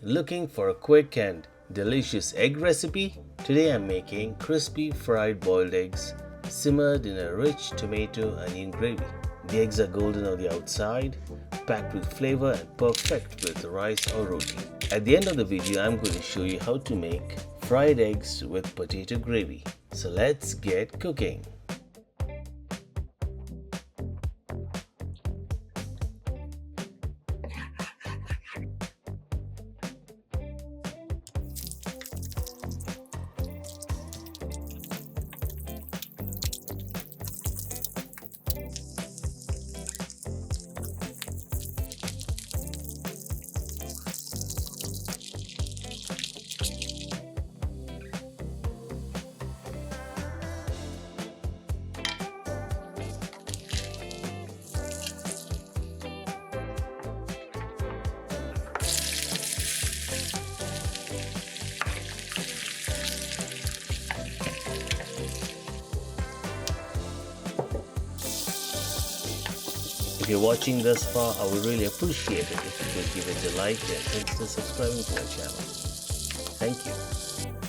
Looking for a quick and delicious egg recipe? Today I'm making crispy fried boiled eggs simmered in a rich tomato onion gravy. The eggs are golden on the outside, packed with flavor and perfect with rice or roti. At the end of the video, I'm going to show you how to make fried eggs with potato gravy. So let's get cooking. If you're watching thus far, I would really appreciate it if you could give it a like and consider subscribing to my channel. Thank you.